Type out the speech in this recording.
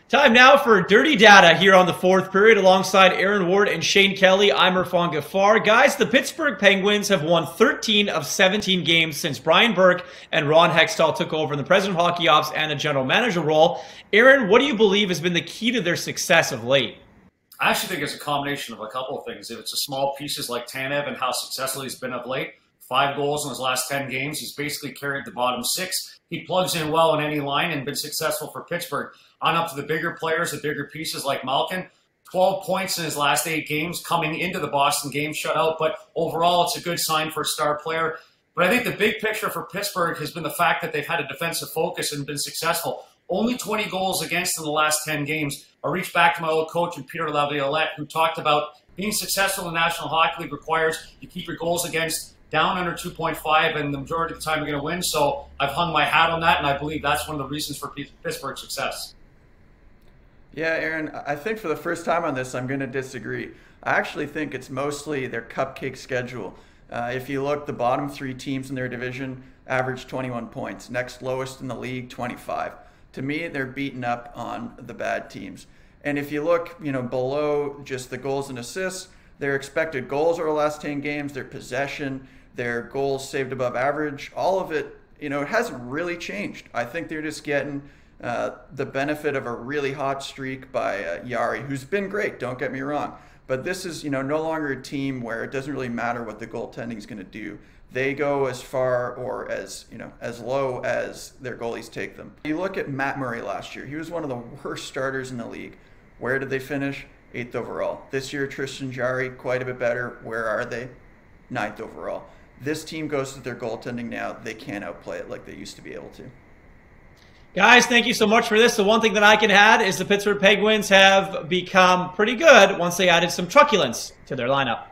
Time now for Dirty Data here on the fourth period alongside Aaron Ward and Shane Kelly. I'm Irfaan Gaffar. Guys, the Pittsburgh Penguins have won 13 of 17 games since Brian Burke and Ron Hextall took over in the president of hockey ops and a general manager role. Aaron, what do you believe has been the key to their success of late? I actually think it's a combination of a couple of things. If it's the small pieces like Tanev and how successful he's been of late, 5 goals in his last 10 games. He's basically carried the bottom 6. He plugs in well in any line and been successful for Pittsburgh. On up to the bigger players, the bigger pieces like Malkin. 12 points in his last 8 games coming into the Boston game shutout. But overall, it's a good sign for a star player. But I think the big picture for Pittsburgh has been the fact that they've had a defensive focus and been successful. Only 20 goals against in the last 10 games. I reached back to my old coach, Peter Laviolette, who talked about being successful in the National Hockey League requires you keep your goals against down under 2.5, and the majority of the time you're going to win. So I've hung my hat on that, and I believe that's one of the reasons for Pittsburgh's success. Yeah, Aaron, I think for the first time on this, I'm going to disagree. I actually think it's mostly their cupcake schedule. If you look, the bottom 3 teams in their division average 21 points. Next lowest in the league, 25. To me, they're beaten up on the bad teams. And if you look, below just the goals and assists, their expected goals over the last 10 games, their possession, their goals saved above average, all of it, it hasn't really changed. I think they're just getting the benefit of a really hot streak by Jari, who's been great, don't get me wrong. But this is, no longer a team where it doesn't really matter what the goaltending is going to do. They go as far or as low as their goalies take them. You look at Matt Murray last year. He was one of the worst starters in the league. Where did they finish? 8th overall. This year, Tristan Jarry, quite a bit better. Where are they? 9th overall. This team goes to their goaltending now. They can't outplay it like they used to be able to. Guys, thank you so much for this. The one thing that I can add is the Pittsburgh Penguins have become pretty good once they added some truculence to their lineup.